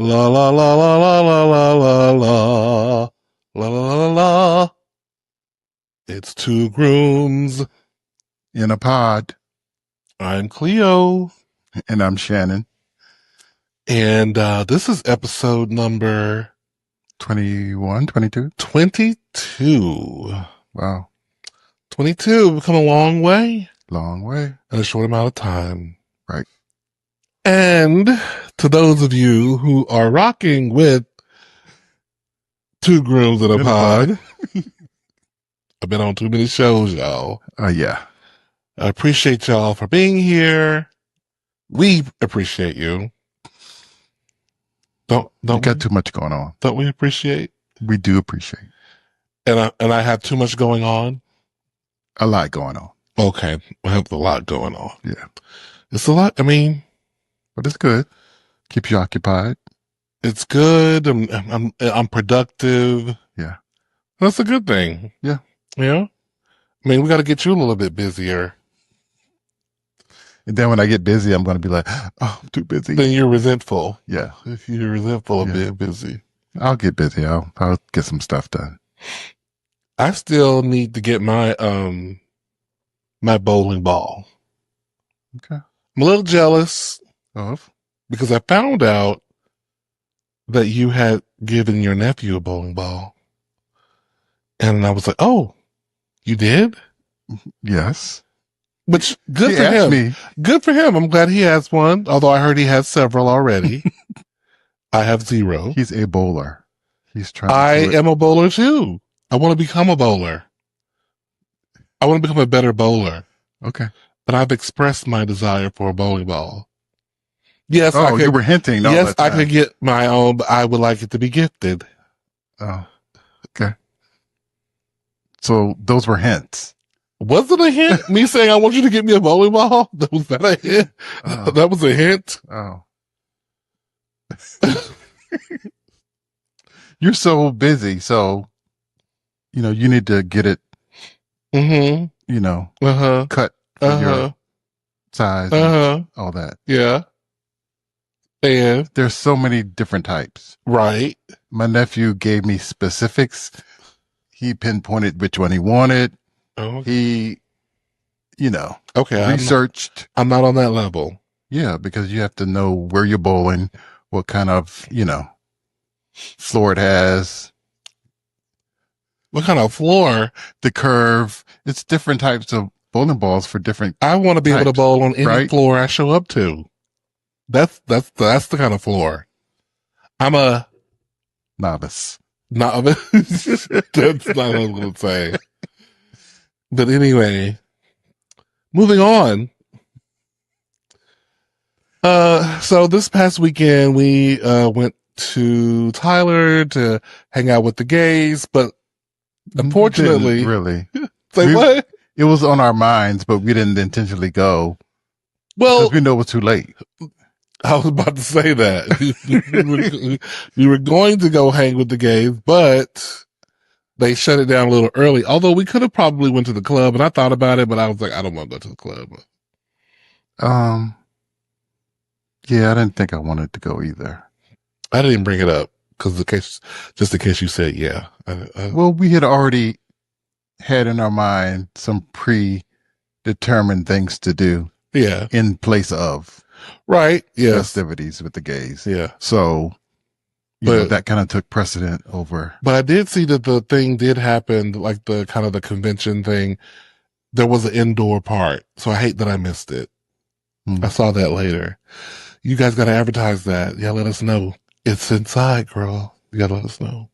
La la la la la la la la la la la la. It's two grooms in a pod. I'm Cleo, And I'm Schannon. and this is episode number 21, 22. 22. Wow. 22. We've come a long way Long way. in a short amount of time. Right. And to those of you who are rocking with two grooms in a pod, I've been on too many shows, y'all. Yeah. I appreciate y'all for being here. We appreciate you. Don't you got too much going on. Don't we appreciate? We do appreciate. And I have too much going on? A lot going on. Okay. I have a lot going on. Yeah. It's a lot. I mean, but it's good. Keeps you occupied. It's good. I'm productive. Yeah. That's a good thing. Yeah. Yeah. I mean, we got to get you a little bit busier. And then when I get busy, I'm going to be like, oh, I'm too busy. Then you're resentful. Yeah. If you're resentful of being busy. I'll get busy. I'll get some stuff done. I still need to get my my bowling ball. Okay. I'm a little jealous of because I found out that you had given your nephew a bowling ball. And I was like, oh, you did? Yes. Which, good he for him. Me. Good for him. I'm glad he has one, although I heard he has several already. I have zero. He's a bowler. He's trying I am a bowler too. I want to become a bowler. I want to become a better bowler. Okay. But I've expressed my desire for a bowling ball. Yes, oh, you were hinting. Yes, I could get my own, but I would like it to be gifted. Oh, okay. So those were hints. Was it a hint? Me saying I want you to get me a bowling ball? Was that a hint? Oh. That was a hint? Oh. You're so busy, so you need to get it. Mm-hmm. Cut for your size. And all that. Yeah. And there's so many different types. Right. My nephew gave me specifics. He pinpointed which one he wanted. Oh. He, okay, researched. I'm not on that level. Yeah, because you have to know where you're bowling, what kind of, floor it has. What kind of floor? The curve. It's different types of bowling balls for different. I want to be able to bowl on any floor I show up to. That's the kind of floor. I'm a novice. Novice. That's not what I was going to say. But anyway, moving on. So this past weekend we went to Tyler to hang out with the gays, but unfortunately, really, what? It was on our minds, but we didn't intentionally go. Well, because we know it was too late. I was about to say that we were going to go hang with the gays, but they shut it down a little early. Although we could have probably went to the club, and I thought about it, but I was like, I don't want to go to the club. Yeah, I didn't think I wanted to go either. I didn't bring it up because just in case you said yeah. Well, we had already had in our mind some predetermined things to do. Yeah, in place of festivities with the gays. Yeah, so that kind of took precedent over. But I did see that the thing did happen, like the kind of the convention thing. There was an indoor part, so I hate that I missed it. I saw that later. You guys got to advertise that. Yeah, let us know. It's inside, girl. You got to let us know.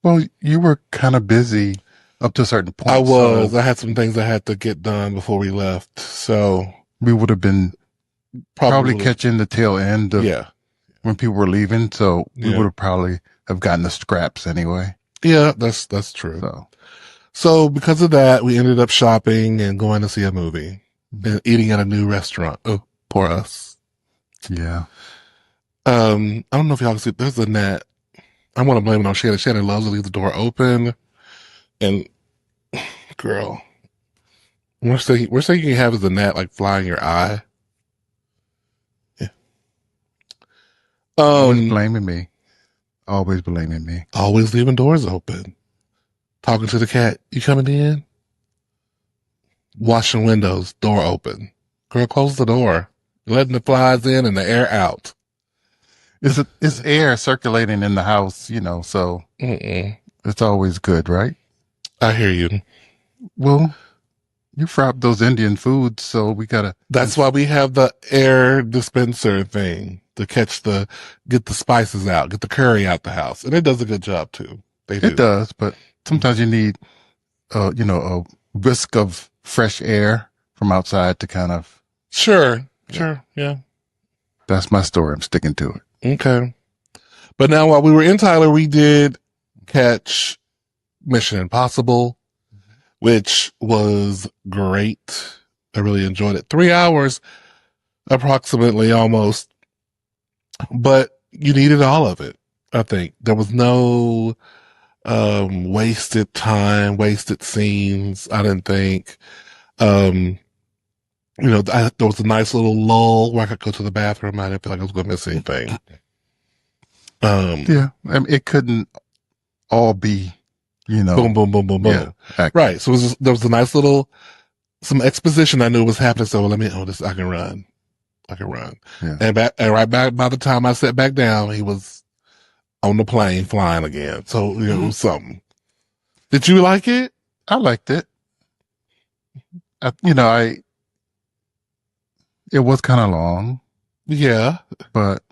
Well, you were kind of busy up to a certain point. I was. So I had some things I had to get done before we left. So we would have been probably catching the tail end of when people were leaving. So we would have probably have gotten the scraps anyway. Yeah, that's true. So because of that, we ended up shopping and going to see a movie and eating at a new restaurant. Oh, poor us. Yeah. I don't know if y'all can see, there's a net. I want to blame it on Shannon. Shannon loves to leave the door open. And girl, worst thing you can have is a gnat like fly in your eye. Yeah. Always blaming me. Always blaming me. Always leaving doors open. Talking to the cat. You coming in? Washing windows. Door open. Girl, close the door. Letting the flies in and the air out. It's air circulating in the house, so it's always good, right? I hear you. Well, you fried those Indian foods, so we gotta. That's why we have the air dispenser thing to get the spices out, get the curry out the house, and it does a good job too. It does, but sometimes you need, a whisk of fresh air from outside to kind of. Sure, yeah. That's my story. I'm sticking to it. Okay, but now while we were in Tyler, we did catch Mission Impossible, which was great. I really enjoyed it. 3 hours, approximately, almost. But you needed all of it, I think. There was no wasted time, wasted scenes, I didn't think. There was a nice little lull where I could go to the bathroom. I didn't feel like I was going to miss anything. Yeah, I mean, it couldn't all be, boom, boom, boom, boom, boom. Yeah, right. So there was a nice little, some exposition I knew was happening. So I can run. Yeah. And right back by the time I sat back down, he was on the plane flying again. So, it was something. Did you like it? I liked it. It was kind of long. Yeah. But.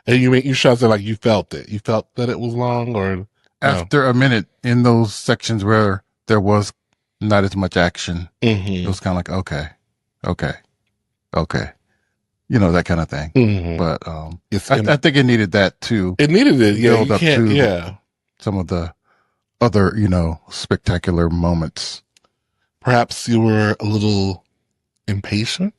And you shot it like you felt it. You felt that it was long or? After a minute in those sections where there was not as much action, it was kind of like, okay. That kind of thing. But I think it needed that too. It needed it. Yeah. Build up to some of the other, spectacular moments. Perhaps you were a little impatient?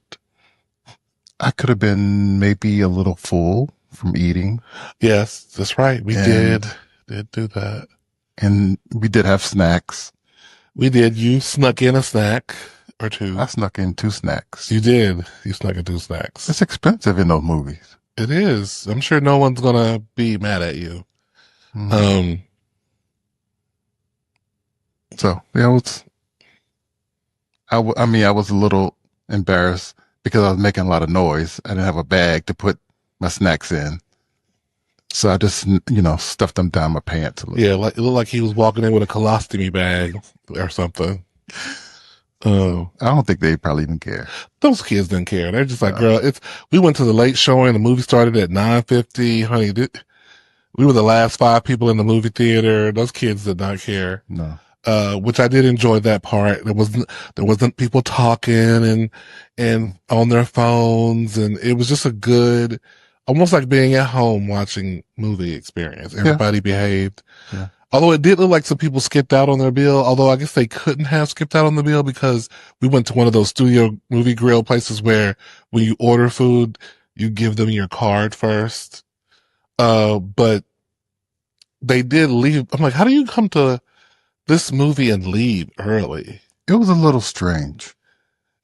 I could have been maybe a little full from eating. Yes, that's right. We did do that. And we did have snacks. We did. You snuck in a snack or two. I snuck in 2 snacks. You did. You snuck in 2 snacks. It's expensive in those movies. It is. I'm sure no one's going to be mad at you. So, yeah, I was a little embarrassed because I was making a lot of noise. I didn't have a bag to put my snacks in. So I just, stuffed them down my pants a little. Yeah, it looked like he was walking in with a colostomy bag or something. I don't think they probably even care. Those kids didn't care. They're just like, girl, we went to the late showing. The movie started at 9:50. Honey, we were the last 5 people in the movie theater. Those kids did not care. No. Which I did enjoy that part. There wasn't people talking and on their phones, and it was just a good, almost like being at home watching movie experience. Everybody behaved. Yeah. Although it did look like some people skipped out on their bill, although I guess they couldn't have skipped out on the bill because we went to one of those studio movie grill places where when you order food, you give them your card first. But they did leave. I'm like, how do you come to this movie and leave early? It was a little strange.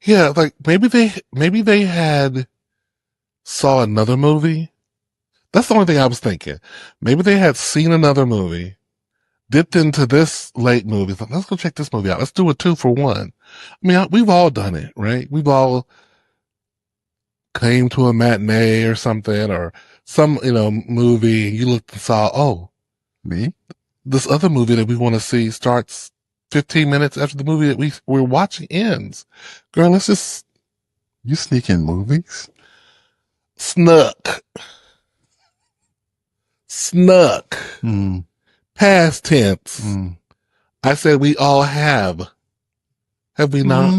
Yeah, like maybe they had saw another movie. That's the only thing I was thinking. Maybe they had seen another movie, dipped into this late movie. Thought, let's go check this movie out. Let's do a 2 for 1. I mean, we've all done it, right? We've all came to a matinee or something or some, movie. You looked and saw, me? This other movie that we want to see starts 15 minutes after the movie that we're watching ends. Girl, let's just. You sneak in movies? Snuck. Past tense. I said we all have. Have we not?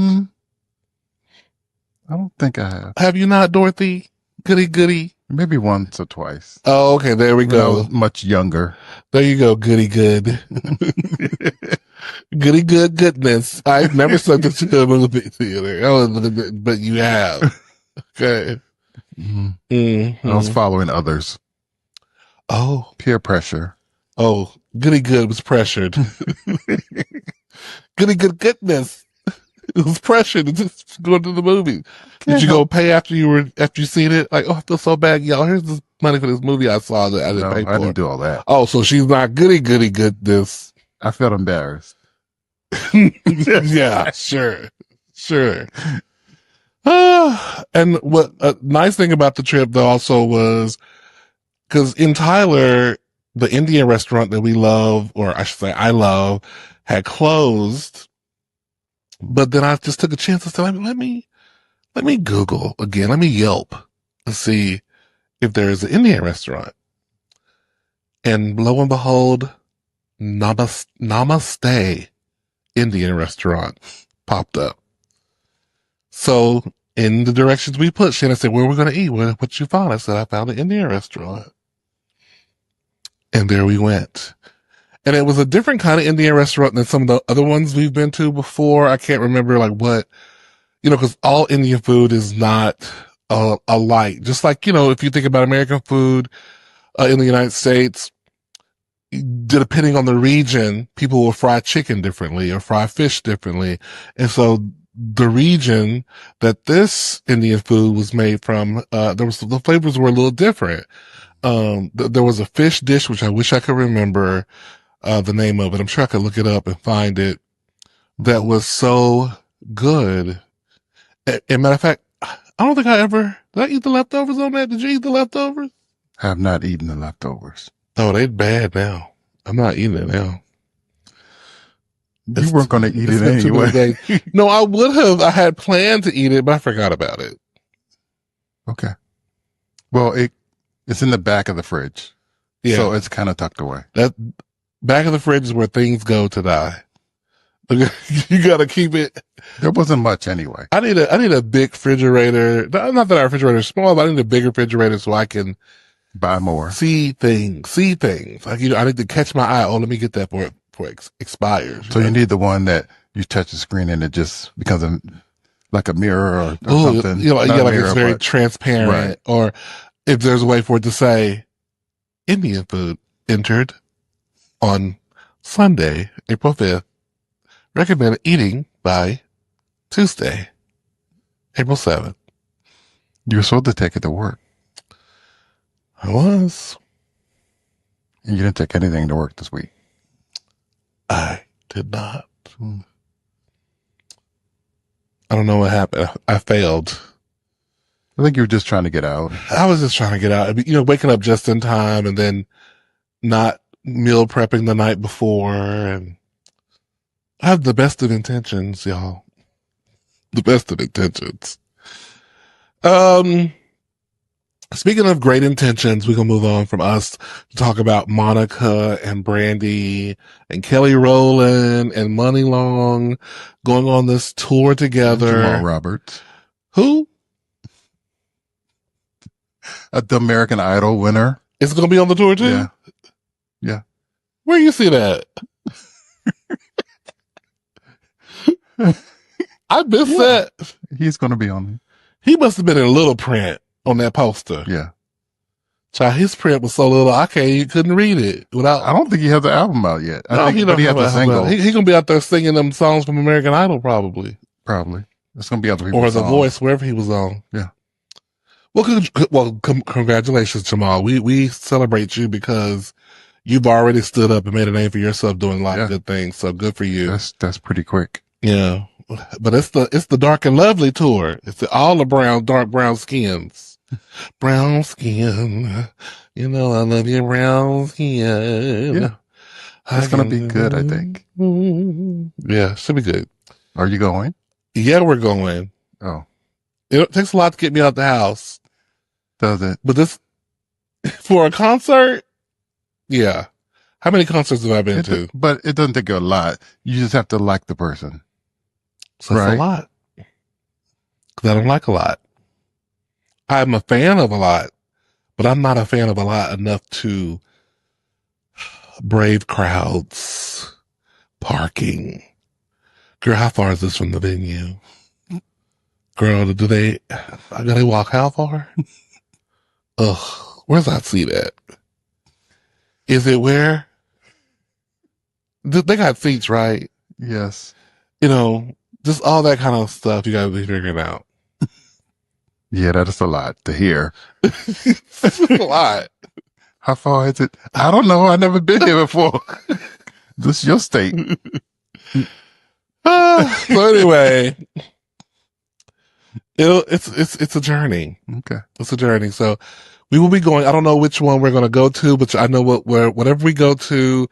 I don't think I have. Have you not, Dorothy? Goody. Maybe once or twice. Oh, okay. There we go. I was much younger. There you go. Goody good. Goody good goodness. I've never snuck into a movie theater. But you have. Okay. I was following others. Oh. Peer pressure. Oh, goody good was pressured. Goody good goodness. It was pressure to just go to the movie. Did Can't you go help. pay after you seen it? Like, oh, I feel so bad, y'all. Here's this money for this movie I saw that I didn't No, pay I for. didn't do all that. Oh, so she's not goody good this. I felt embarrassed. Yeah, sure. And what a nice thing about the trip though also was because in Tyler, the Indian restaurant that we love, or I should say I love, had closed. But then I just took a chance and said, let me Google again. Let me Yelp and see if there is an Indian restaurant. And lo and behold, Namaste Indian restaurant popped up. So in the directions we put, Shannon said, where are we going to eat? What you found? I said, I found an Indian restaurant. And there we went. And it was a different kind of Indian restaurant than some of the other ones we've been to before. I can't remember like what, because all Indian food is not alike. Just like, if you think about American food in the United States, depending on the region, people will fry chicken differently or fry fish differently. And so the region that this Indian food was made from, the flavors were a little different. There was a fish dish, which I wish I could remember, the name of it. I'm sure I could look it up and find it. That was so good. And matter of fact, I don't think did I eat the leftovers on that? Did you eat the leftovers? I have not eaten the leftovers. Oh, they bad now. I'm not eating it now. You weren't going to eat it anyway. No, I would have. I had planned to eat it, but I forgot about it. Okay. Well, it's in the back of the fridge. Yeah. So it's kind of tucked away. That back of the fridge is where things go to die. You got to keep it. There wasn't much anyway. I need a big refrigerator. Not that our refrigerator is small, but I need a big refrigerator so I can buy more. See things. Like, I need to catch my eye. Oh, let me get that before it expires. So you need the one that you touch the screen and it just becomes like a mirror or something. Like it's very transparent. Right. Or if there's a way for it to say Indian food entered on Sunday, April 5th, recommended eating by Tuesday, April 7th. You were supposed to take it to work. I was. And you didn't take anything to work this week. I did not. I don't know what happened. I failed. I think you were just trying to get out. I was just trying to get out. Waking up just in time and then not meal prepping the night before. And I have the best of intentions, y'all. The best of intentions. Speaking of great intentions, we're going to move on from us to talk about Monica and Brandy and Kelly Rowland and Money Long going on this tour together. Jamal Roberts. Who? The American Idol winner. It's going to be on the tour too? Yeah. Where you see that? I missed that. He's going to be on it. He must have been in little print on that poster. Yeah. Child, his print was so little, you couldn't read it without. I don't think he has the album out yet. But he has a single. He's going to be out there singing them songs from American Idol, probably. Probably. It's going to be other people's or The songs. Voice, wherever he was on. Yeah. Well, congratulations, Jamal. We celebrate you because you've already stood up and made a name for yourself doing a lot of good things. So good for you. That's pretty quick. Yeah. But it's the Dark and Lovely tour. It's all the dark brown skins. Brown skin. I love your brown skin. Yeah. It's going to be good, I think. Yeah, should be good. Are you going? Yeah, we're going. Oh. It takes a lot to get me out the house. Does it? But this, for a concert, yeah. How many concerts have I been to? But it doesn't take a lot. You just have to like the person. So that's a lot. Because I don't like a lot. I'm a fan of a lot, but I'm not a fan of a lot enough to brave crowds, parking. Girl, how far is this from the venue? Girl, I gotta walk how far? Ugh, where's that seat at? Is it where? They got seats, right? Yes. Just all that kind of stuff you gotta be figuring out. Yeah, that is a lot to hear. It's a lot. How far is it? I don't know. I've never been here before. This is your state. So anyway, it's a journey. Okay. It's a journey. So we will be going. I don't know which one we're going to go to, but I know whatever we go to,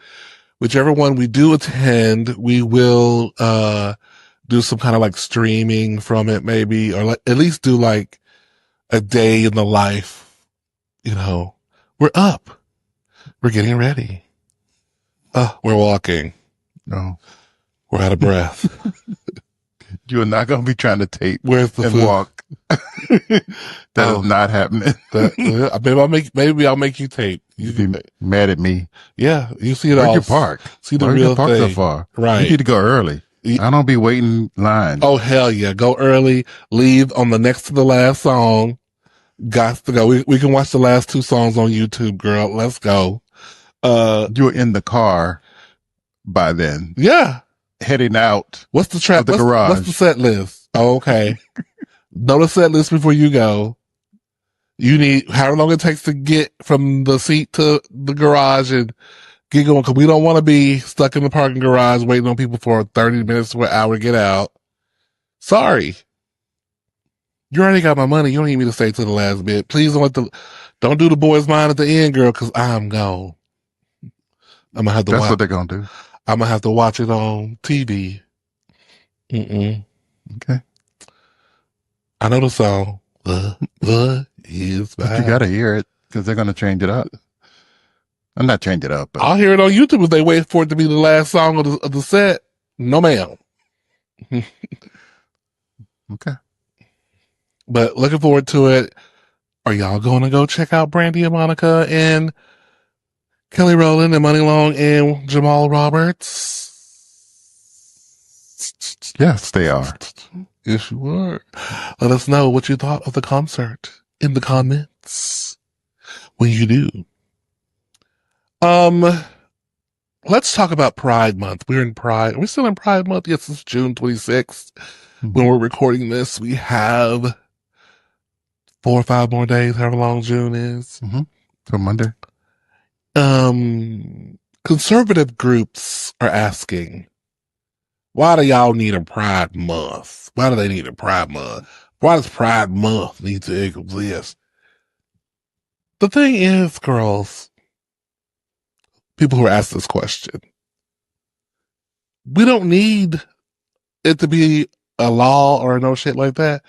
whichever one we do attend, we will do some kind of like streaming from it, maybe, or at least do like a day in the life. You know, we're up. We're getting ready. We're walking. No. We're out of breath. You are not going to be trying to tape Where's the and food? walk. That is not happening. Maybe I'll make you tape. You'd be mad at me. Yeah, you see it Where'd all. you park? See the Where'd real you park so thing. far? Right. You need to go early. I don't be waiting line. Oh, hell yeah. Go early. Leave on the next to the last song. Got to go. We can watch the last 2 songs on YouTube, girl. Let's go. You're in the car by then. Yeah. Heading out. What's the track? Garage. What's the set list? Oh, okay. Know the set list before you go. You need however long it takes to get from the seat to the garage and get going, because we don't want to be stuck in the parking garage waiting on people for 30 minutes to an hour to get out. Sorry. You already got my money. You don't need me to stay to the last bit. Please don't do the boys' mind at the end, girl, because I'm gone. I'm gonna have to That's watch. what they're gonna do. I'm gonna have to watch it on TV. Okay. I know the song. The is But you gotta hear it because they're gonna change it up. I'm not change it up. But I'll hear it on YouTube if they wait for it to be the last song of the set. No, ma'am. Okay. But looking forward to it. Are y'all going to go check out Brandy and Monica and Kelly Rowland and Money Long and Jamal Roberts? Yes, they are. Yes, you are. Let us know what you thought of the concert in the comments when you do. Let's talk about Pride Month. We're in Pride. Are we still in Pride Month? Yes, it's June 26th. When we're recording this, we have 4 or 5 more days, however long June is. For Monday. Conservative groups are asking, why do y'all need a Pride Month? Why do they need a Pride Month? Why does Pride Month need to exist? The thing is, girls, people who are asked this question, we don't need it to be a law or no shit like that.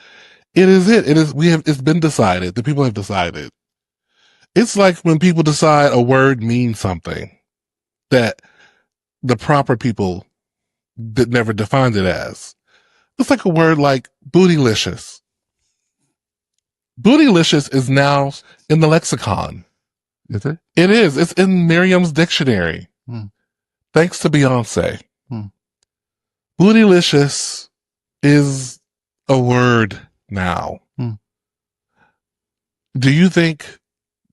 It is. It's been decided. The people have decided. It's like when people decide a word means something that the proper people that never defined it as. It's like a word like bootylicious. Bootylicious is now in the lexicon. Is it? It is. It's in Merriam's dictionary. Thanks to Beyonce. Bootylicious is a word now. Do you think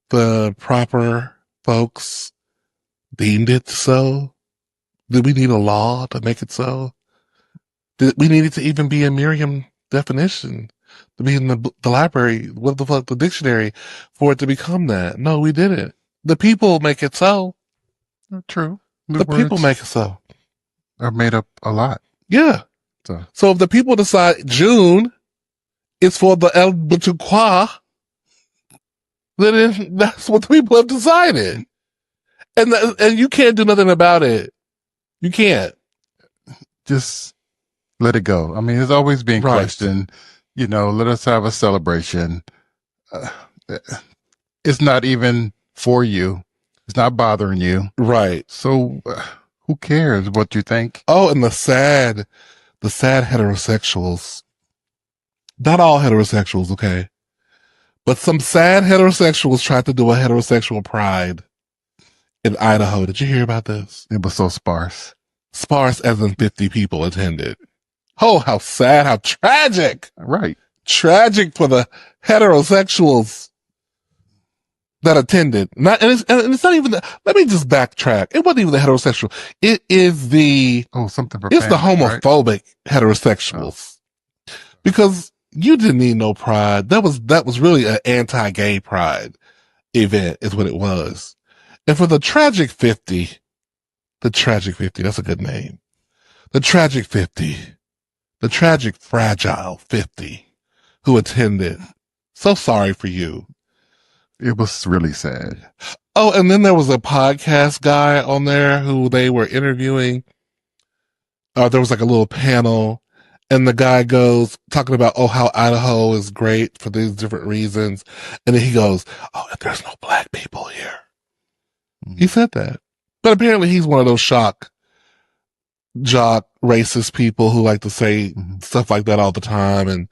the proper folks deemed it so? Did we need a law to make it so? Did we need it to even be a Merriam definition? To be in the library, what the fuck, the dictionary, for it to become that? No, we didn't. The people make it so. True. The people make it so. Are made up a lot. Yeah. So if the people decide June is for the LGBTQ, then that's what the people have decided. And you can't do nothing about it. You can't. Just let it go. I mean, it's always being questioned. You know, let us have a celebration. It's not even for you. It's not bothering you. Right. So who cares what you think? Oh, and the sad heterosexuals. Not all heterosexuals, okay? But some sad heterosexuals tried to do a heterosexual pride in Idaho. Did you hear about this? It was so sparse. Sparse as in 50 people attended. Oh, how sad, how tragic. Right. Tragic for the heterosexuals. that attended. And it's not even let me just backtrack. It wasn't even the heterosexual. It is something for it's the families, right? homophobic heterosexuals. Because you didn't need no pride. That was really an anti-gay pride event is what it was. And for the tragic 50, that's a good name. The tragic 50, the tragic fragile 50 who attended. So sorry for you. It was really sad. Oh, and then there was a podcast guy on there who they were interviewing. There was like a little panel, and the guy goes talking about, how Idaho is great for these different reasons. And then he goes, and there's no black people here. Mm-hmm. He said that. But apparently he's one of those jock, racist people who like to say stuff like that all the time and,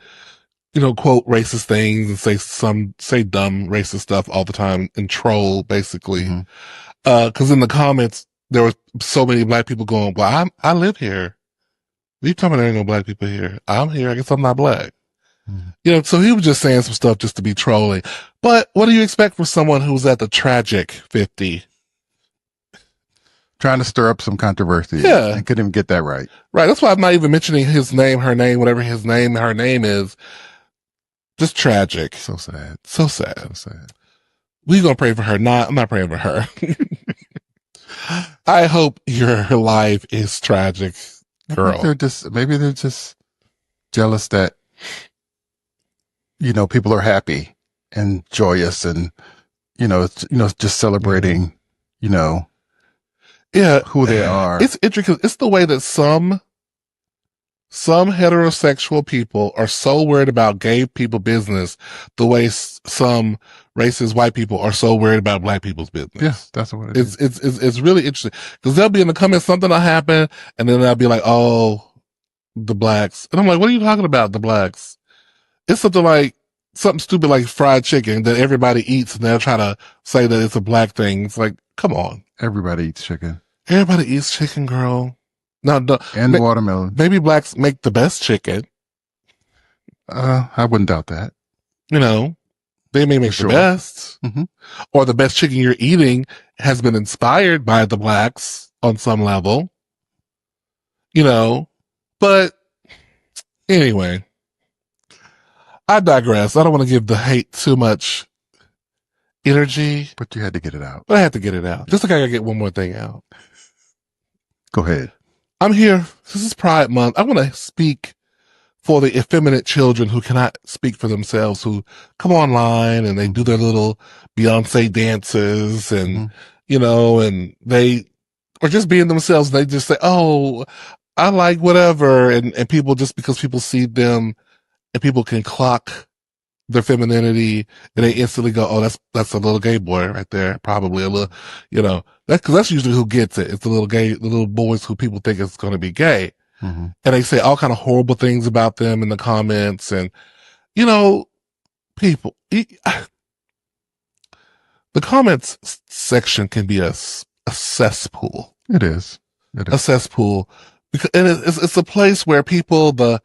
quote racist things and say dumb racist stuff all the time and troll basically. Cause in the comments, there were so many black people going, well, I live here. You talking about there ain't no black people here. I'm here. I guess I'm not black. So he was just saying some stuff just to be trolling. But what do you expect from someone who's at the tragic 50? Trying to stir up some controversy. Yeah. And couldn't even get that right. Right. That's why I'm not even mentioning his name, her name, whatever her name is. Just tragic. So sad. So sad. So sad. We're going to pray for her. I'm not praying for her. I hope your life is tragic, girl. Maybe they're just jealous that, people are happy and joyous and, just celebrating, who they are. It's interesting. It's the way that some heterosexual people are so worried about gay people business, the way some racist white people are so worried about black people's business. Yeah, that's what it is. It's really interesting because they'll be in the comments, something will happen, and then they'll be like, "Oh, the blacks," and I'm like, "What are you talking about, the blacks?" It's something stupid like fried chicken that everybody eats, and they'll try to say that it's a black thing. It's like, come on, everybody eats chicken. Everybody eats chicken, girl. No, and watermelon. Maybe blacks make the best chicken. I wouldn't doubt that. They may make the best, or the best chicken you're eating has been inspired by the blacks on some level. But anyway, I digress. I don't want to give the hate too much energy. But you had to get it out. But I had to get it out. Just like I gotta get one more thing out. Go ahead. I'm here. This is Pride Month. I want to speak for the effeminate children who cannot speak for themselves, who come online and they do their little Beyonce dances and, and they are just being themselves. They just say, "Oh, I like whatever." And people, just because people see them and people can clock their femininity and they instantly go, "Oh, that's a little gay boy right there." Probably a little, that's usually who gets it. It's the little boys who people think is going to be gay. And they say all kind of horrible things about them in the comments. And, people, the comments section can be a cesspool. It is. A cesspool. And it's a place where people, the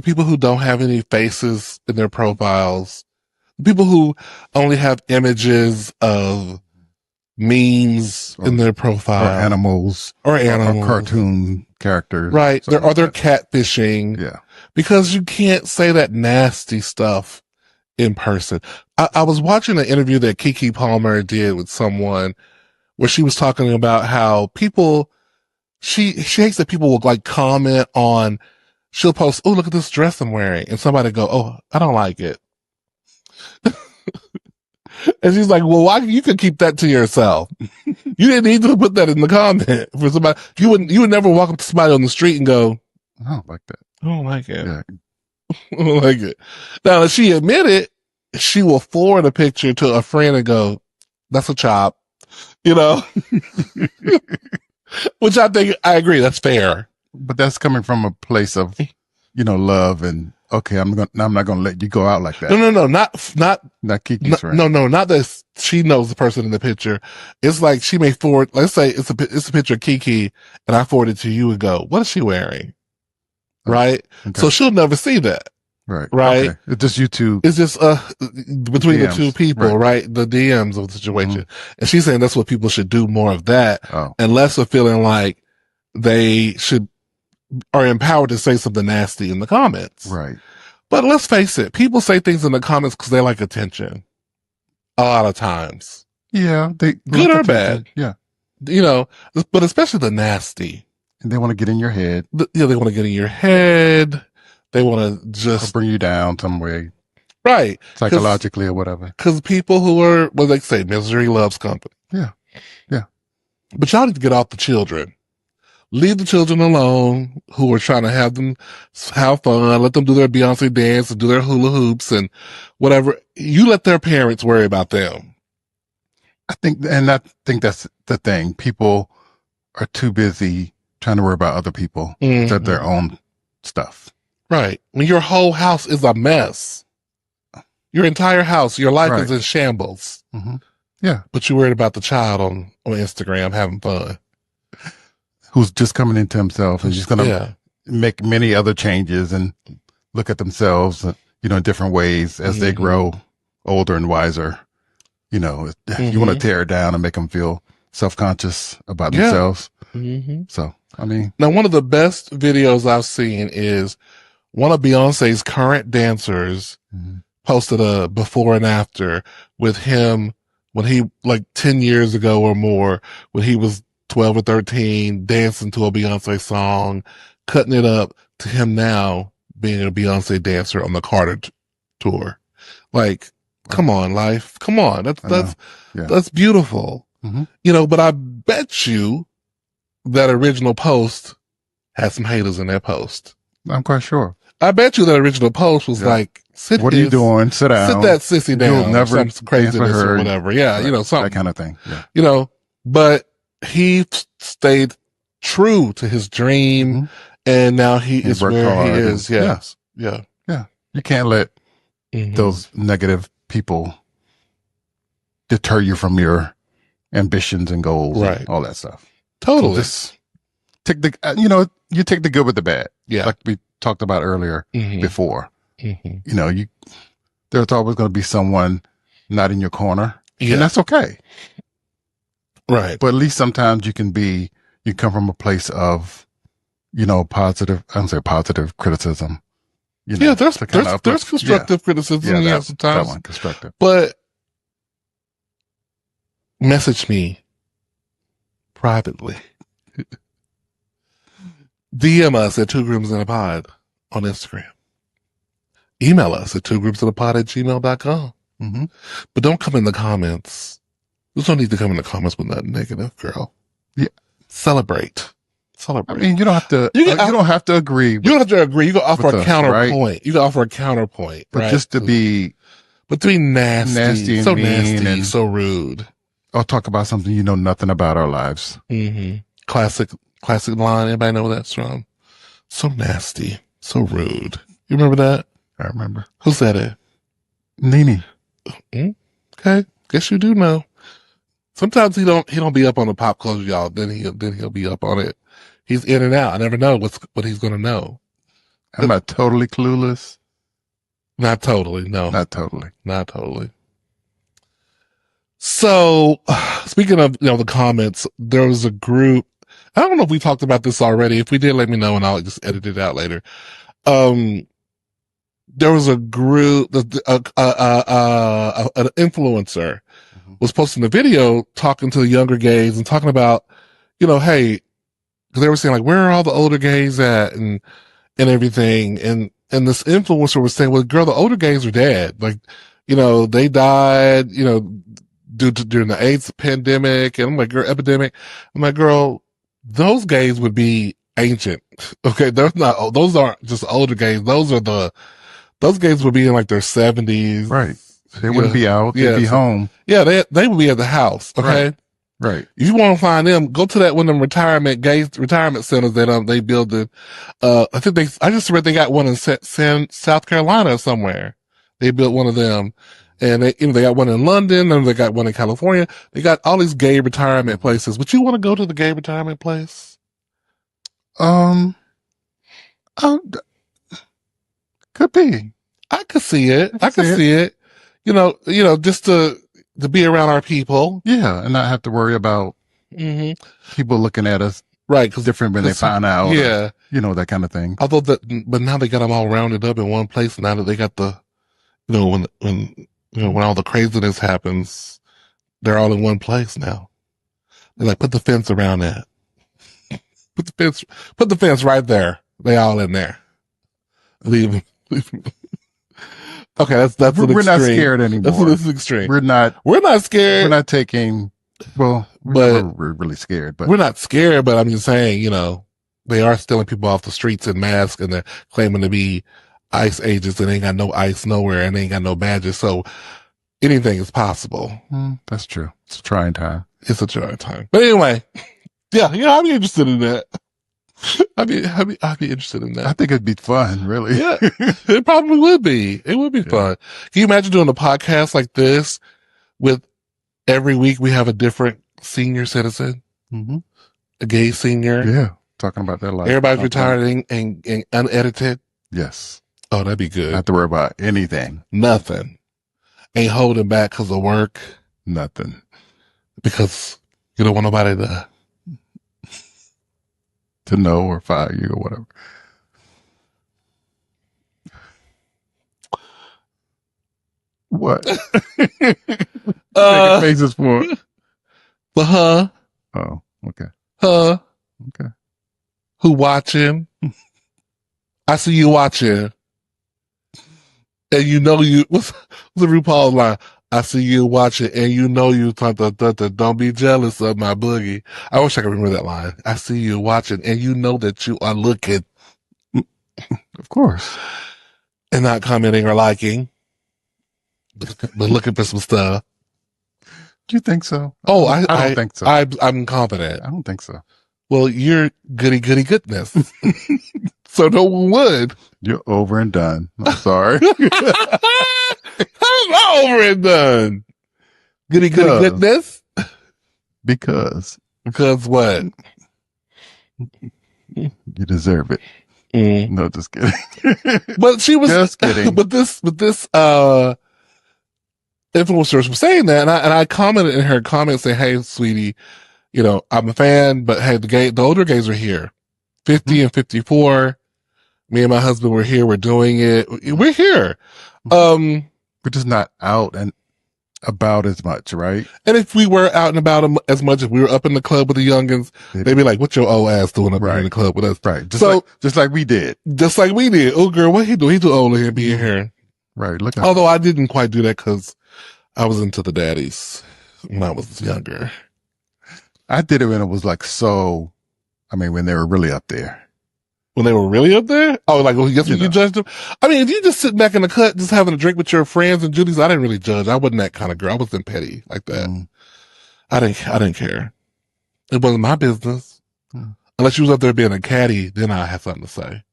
people who don't have any faces in their profiles, the people who only have images of memes in their profile, or animals, or cartoon characters, right? They're catfishing, because you can't say that nasty stuff in person. I was watching an interview that Keke Palmer did with someone where she was talking about how people, she hates that people will like comment on, she'll post, "Oh, look at this dress I'm wearing," and somebody go, "Oh, I don't like it." And she's like, "Well, why you could keep that to yourself? You didn't need to put that in the comment for somebody. You would never walk up to somebody on the street and go, I don't like that. I don't like it. Yeah. I don't like it." Now, if she admitted, she will forward a picture to a friend and go, "That's a chop," which I think I agree. That's fair. But that's coming from a place of, love and, okay, I'm not going to let you go out like that. No, not Kiki's friend. No, not that she knows the person in the picture. It's like she may forward, let's say it's a picture of Kiki and I forward it to you and go, "What is she wearing?" Right? Okay. So she'll never see that. Right. right? Okay. It's just you two It's just between the two DMs. people, Right. right? The DMs of the Mm-hmm. situation. And she's saying that's what people should do more of that, Oh, and less of feeling like they should are empowered to say something nasty in the comments. right. But let's face it, people say things in the comments because they like attention. A lot of times. Yeah. They Good like or bad. attention. Yeah. You know, but especially the nasty. And they want to get in your head They want to get in your head. They want to or just, bring you down some way, right. psychologically or whatever. Because people who are, what they say, misery loves company. Yeah. Yeah. But y'all need to get off the children. Leave the children alone who are trying to have them have fun. Let them do their Beyonce dance and do their hula hoops and whatever. You let their parents worry about them. I think that's the thing. People are too busy trying to worry about other people instead of their own stuff. Right. When your whole house is a mess. Your entire house, your life is in shambles. Mm-hmm. Yeah. But you're worried about the child on Instagram having fun. Who's just coming into himself and just going to make many other changes and look at themselves, in different ways as they grow older and wiser. You want to tear it down and make them feel self-conscious about themselves. Mm-hmm. So, I mean. Now, one of the best videos I've seen is one of Beyonce's current dancers posted a before and after with him when he, like 10 years ago or more, when he was 12 or 13, dancing to a Beyonce song, cutting it up, to him now being a Beyonce dancer on the Carter tour. Like, come on, life. Come on. That's beautiful. But I bet you that original post had some haters in that post. I'm quite sure. I bet you that original post was like, what are you doing? Sit down. Sit that sissy down. You'll never some craziness or whatever. Yeah. Right. Something. That kind of thing. Yeah. But he stayed true to his dream, and now he is where he is. Yes. Yeah. You can't let those negative people deter you from your ambitions and goals, right? And all that stuff. Totally. So just take you take the good with the bad. Yeah. Like we talked about earlier before. There's always going to be someone not in your corner, and that's okay. Right. But at least sometimes you come from a place of, positive, I don't say positive criticism. There's constructive criticism. Yeah, sometimes. That one, constructive. But message me privately. DM us at 2 Grooms in a Pod on Instagram. Email us at 2groupsinapod@gmail.com. But don't come in the comments. There's no need to come in the comments with nothing negative, girl. Yeah. Celebrate. I mean, you don't have to. You don't have to agree. You don't have to agree. You can offer a counterpoint. Right? You can offer a counterpoint, but right? just to be, nasty, and so mean nasty, and so rude. I'll talk about something you know nothing about our lives. Classic line. Anybody know where that's from? So nasty, so rude. You remember that? I remember. Who said it? Nene. Okay, guess you do know. Sometimes he don't be up on the pop culture, y'all. Then he'll be up on it. He's in and out. I never know what he's gonna know. I'm not totally clueless. Not totally, no. Not totally. Not totally. So, speaking of the comments, there was a group. I don't know if we talked about this already. If we did, let me know and I'll just edit it out later. There was a group, an influencer was posting a video talking to the younger gays and talking about, hey, because they were saying like, where are all the older gays at and everything. And this influencer was saying, well, girl, the older gays are dead. Like, they died, during the AIDS pandemic. And I'm like, girl, epidemic. I'm like, girl, those gays would be ancient. Okay. Those aren't just older gays. Those gays would be in like their 70s. Right. They wouldn't be out. They'd be home. Yeah. They would be at the house. Okay. Right. If you want to find them, go to that one of them retirement centers that they build. I just read they got one in South Carolina somewhere. They built one of them, and they got one in London, and they got one in California. They got all these gay retirement places. Would you want to go to the gay retirement place? Could be. I could see it. I could see it. You know, just to be around our people. Yeah, and not have to worry about people looking at us right different when they find out. Yeah, or, that kind of thing. Although but now they got them all rounded up in one place. Now that they got the, when all the craziness happens, they're all in one place now. They're like, put the fence around that. Put the fence right there. They all in there. Leave. Okay, that's we're not scared anymore. That's extreme. We're not scared. We're not taking. Well, we're really scared, but we're not scared. But I'm just saying, they are stealing people off the streets in masks, and they're claiming to be ICE agents, and they ain't got no ICE nowhere, and they ain't got no badges. So anything is possible. That's true. It's a trying time. It's a trying time. But anyway, yeah, I'd be interested in that. I'd be interested in that. I think it'd be fun, really. Yeah, it probably would be. It would be fun. Can you imagine doing a podcast like this with every week we have a different senior citizen, a gay senior? Yeah, talking about their life. Everybody's retired and unedited. Yes. Oh, that'd be good. Not have to worry about anything. Nothing. Ain't holding back because of work. Nothing. Because you don't want nobody to know or fire you or whatever. What? Making faces for. The Oh, okay. Okay. Who watching? I see you watching. And what's the RuPaul line? I see you watching, and you don't be jealous of my boogie. I wish I could remember that line. I see you watching, and you know that you are looking. Of course. And not commenting or liking, but looking for some stuff. Do you think so? Oh, I don't think so. I'm confident. I don't think so. Well, you're goody goodness. So no one would. You're over and done. I'm sorry. I'm over and done. Goody goodness? Because what? You deserve it. No, just kidding. But she was just kidding. But this influencer was saying that, and I commented in her comments saying, "Hey, sweetie, I'm a fan, but hey, the older gays are here, 50 and 54. Me and my husband were here. We're doing it. We're here. We're just not out and about as much, right? And if we were out and about as much, if we were up in the club with the youngins, they'd be like, "What your old ass doing up here in the club with us?" Right. Just like we did. Just like we did. Oh, girl, what he do? He too old to be here. Right. Although I didn't quite do that because I was into the daddies when I was younger. I did it when it was when they were really up there. When they were really up there? Oh, like, well, yes, you judged them? I mean, if you just sit back in the cut, just having a drink with your friends and Judy's, I didn't really judge. I wasn't that kind of girl. I wasn't petty like that. I didn't care. It wasn't my business. Unless you was up there being a caddy, then I had something to say.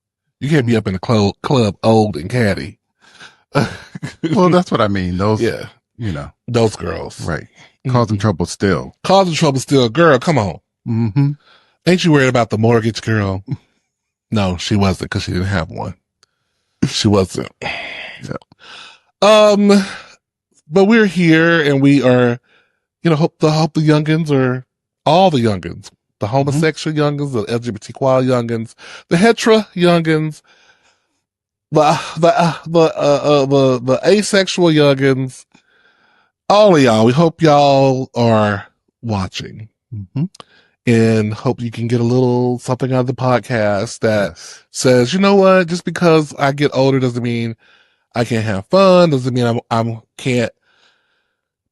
You can't be up in the club old and caddy. Well, that's what I mean. Those, those girls. Right. Causing trouble still. Girl, come on. Ain't you worried about the mortgage, girl? No, she wasn't, because she didn't have one. She wasn't. Yeah. But we're here, and we are, hope the youngins are all the youngins, the homosexual youngins, the LGBTQ youngins, the hetero youngins, the asexual youngins, all of y'all. We hope y'all are watching. And hope you can get a little something out of the podcast that says, you know what, just because I get older doesn't mean I can't have fun, doesn't mean I can't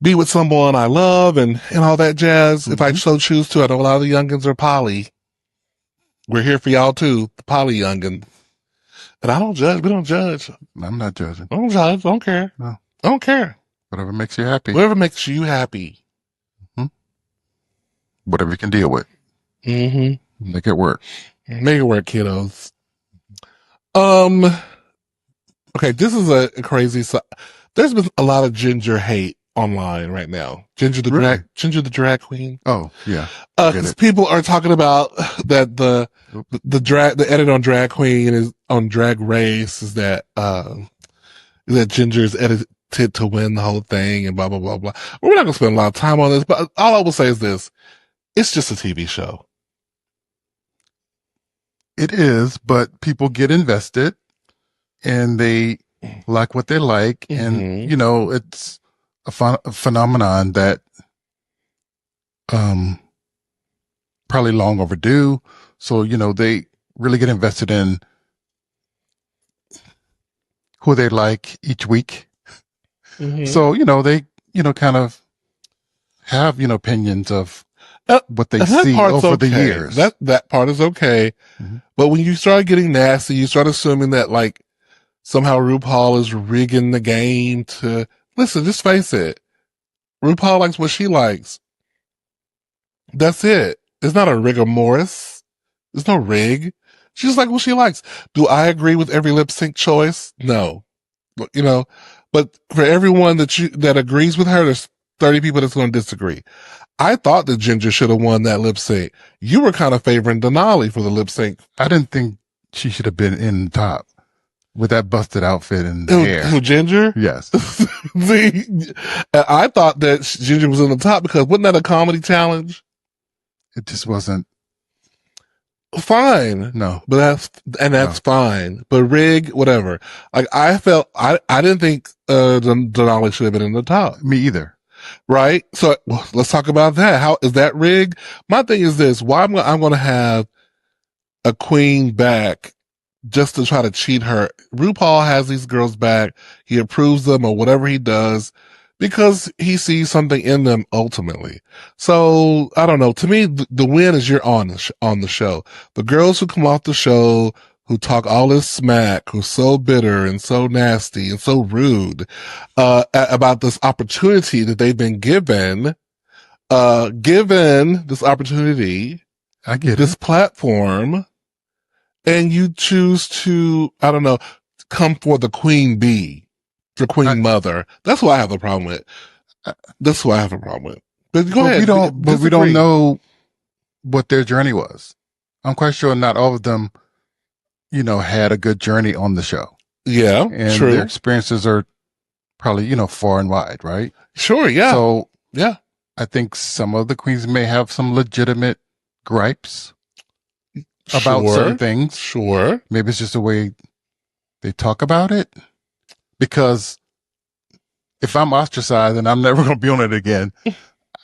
be with someone I love and all that jazz. If I so choose to. I know a lot of the youngins are poly. We're here for y'all too, the poly youngins. And I don't judge. We don't judge. I'm not judging. I don't judge. I don't care. No. I don't care. Whatever makes you happy. Whatever makes you happy. Whatever you can deal with. Make it work. Make it work, kiddos. Okay, this is a crazy. There's been a lot of ginger hate online right now. Ginger the drag queen. Oh yeah. Because people are talking about that the edit on drag queen is on Drag Race is that that Ginger is edited to win the whole thing and blah, blah, blah, blah. We're not going to spend a lot of time on this, but all I will say is this. It's just a TV show. It is, but people get invested and they like what they like. And, you know, it's a phenomenon that, probably long overdue. So, you know, they really get invested in who they like each week. So, you know, they, you know, kind of have, you know, opinions of what they see over the years. That part is okay. But when you start getting nasty, you start assuming that like somehow RuPaul is rigging the game to listen, just face it. RuPaul likes what she likes. That's it. It's not a rigor mortis. There's no rig. She's like what she likes. Do I agree with every lip sync choice? No. You know, but for everyone that agrees with her, there's 30 people that's going to disagree. I thought that Ginger should have won that lip sync. You were kind of favoring Denali for the lip sync. I didn't think she should have been in the top with that busted outfit and the hair. Who, Ginger? Yes. I thought that Ginger was in the top because wasn't that a comedy challenge? It just wasn't. Fine. No. But that's fine. But rig, whatever. Like I didn't think, Denali should have been in the top. Me either. Right? So let's talk about that. How is that rig? My thing is this, why I'm going to have a queen back just to try to cheat her. RuPaul has these girls back. He approves them or whatever he does because he sees something in them ultimately. So I don't know. To me, the win is you're on the show. The girls who come off the show who talk all this smack, who's so bitter and so nasty and so rude, about this opportunity that they've been given this opportunity, I get this platform, and you choose to, I don't know, come for the queen bee, the queen mother. That's what I have a problem with. That's what I have a problem with. But go ahead. We don't know what their journey was. I'm quite sure not all of them, you know, had a good journey on the show. Yeah, and true. Their experiences are probably, you know, far and wide, right? Sure, yeah. So, yeah, I think some of the queens may have some legitimate gripes about certain things. Sure. Maybe it's just the way they talk about it. Because if I'm ostracized and I'm never going to be on it again,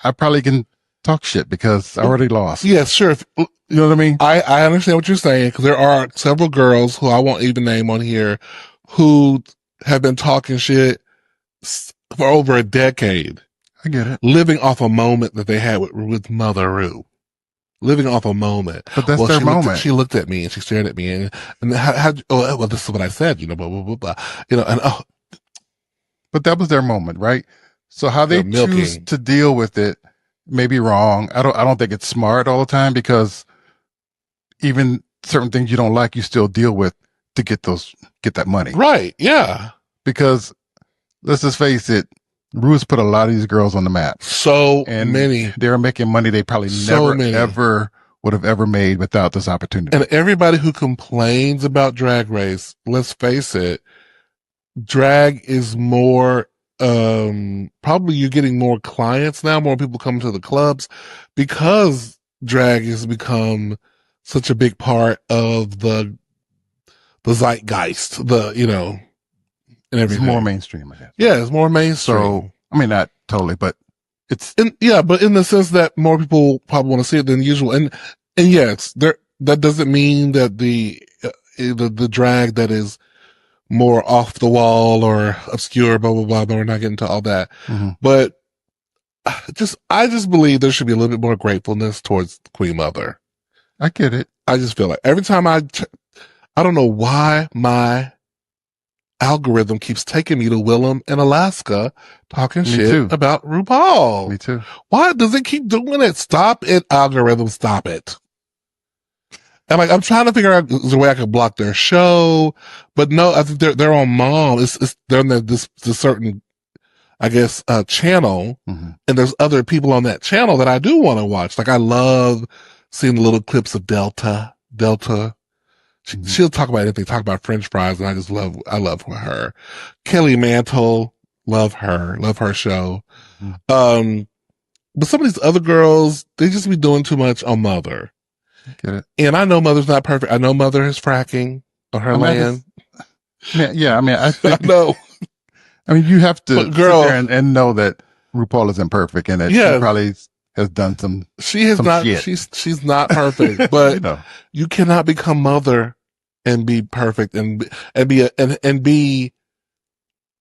I probably can talk shit because I already lost. Yeah, sure. You know what I mean? I understand what you're saying because there are several girls who I won't even name on here who have been talking shit for over a decade. I get it. Living off a moment that they had with Mother Rue. Living off a moment. But that's their moment. She looked at me and she stared at me and well, this is what I said, you know, blah, blah, blah, blah. You know, and but that was their moment, right? So how they choose to deal with it may be wrong. I don't think it's smart all the time because even certain things you don't like, you still deal with to get that money. Right. Yeah. Because let's just face it, Rue's put a lot of these girls on the map. So many. They're making money they probably never, ever would have ever made without this opportunity. And everybody who complains about Drag Race, let's face it, drag is more, probably you're getting more clients now, more people come to the clubs because drag has become such a big part of the zeitgeist, you know, and everything. It's more mainstream, I guess. Yeah, it's more mainstream. So, I mean, not totally, but it's but in the sense that more people probably want to see it than usual. And yes, that doesn't mean that the drag that is more off the wall or obscure, blah, blah, blah, but we're not getting to all that. Mm-hmm. But I just believe there should be a little bit more gratefulness towards Queen Mother. I get it. I just feel like every time I don't know why my algorithm keeps taking me to Willem in Alaska talking shit about RuPaul. Me too. Why does it keep doing it? Stop it, algorithm. Stop it. And like, I'm trying to figure out the way I could block their show, but no, I think they're on Mom. They're on this certain, I guess, channel. Mm-hmm. And there's other people on that channel that I do want to watch. Like I love seeing the little clips of Delta. She'll talk about anything, talk about French fries, and I love her. Kelly Mantle, love her show. But some of these other girls, they just be doing too much on Mother. Get it? And I know Mother's not perfect. I know Mother is fracking on her land. I think, I know. I mean, you have to sit there and know that RuPaul isn't perfect and that she probably has done some. She has not. Shit. She's not perfect, but you cannot become Mother and be perfect and be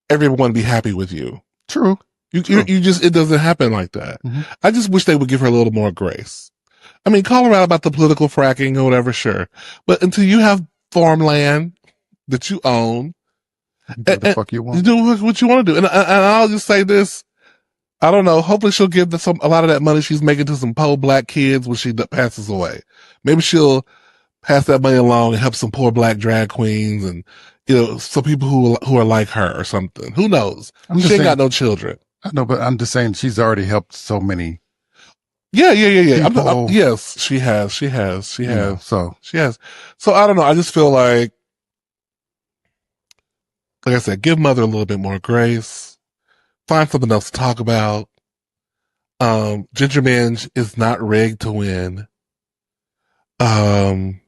everyone be happy with you. True. You just, it doesn't happen like that. I just wish they would give her a little more grace. I mean, call her out about the political fracking or whatever, sure. But until you have farmland that you own, you do what the fuck you want. You do what you want to do. And I'll just say this. I don't know. Hopefully she'll give a lot of that money she's making to some poor black kids when she passes away. Maybe she'll pass that money along and help some poor black drag queens and, some people who are like her or something. Who knows? She ain't got no children. I know, but I'm just saying she's already helped so many. Yeah. Yes, she has. She has. So I don't know. I just feel like I said, give Mother a little bit more grace. Find something else to talk about. Ginger Minge is not rigged to win. I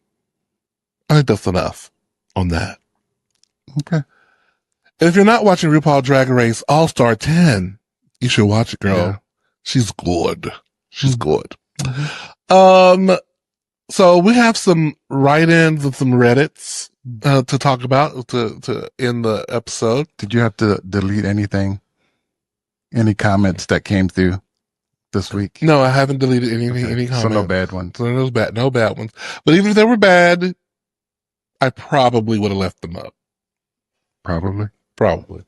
think that's enough on that. Okay. And if you're not watching RuPaul Drag Race All-Star 10, you should watch it, girl. Yeah. She's good. She's good. So we have some write-ins and some Reddits to talk about to end the episode. Did you have to delete anything? Any comments that came through this week? No, I haven't deleted anything. Okay. Any comments. So no bad ones. So no bad ones. But even if they were bad, I probably would have left them up. Probably.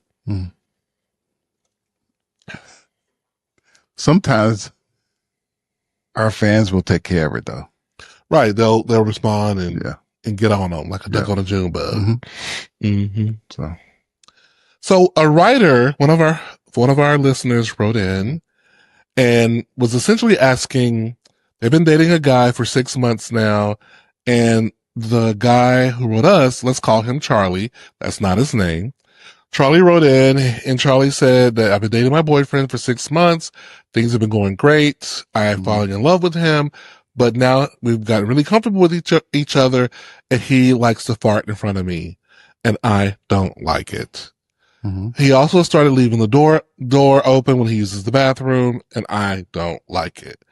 Sometimes our fans will take care of it though. Right. They'll respond and get on them like a duck on a June bug. So a writer, one of our listeners wrote in and was essentially asking, they've been dating a guy for 6 months now, and the guy who wrote us, let's call him Charlie. That's not his name. Charlie wrote in and Charlie said that I've been dating my boyfriend for 6 months. Things have been going great. I'm falling in love with him, but now we've gotten really comfortable with each other, and he likes to fart in front of me, and I don't like it. He also started leaving the door open when he uses the bathroom, and I don't like it.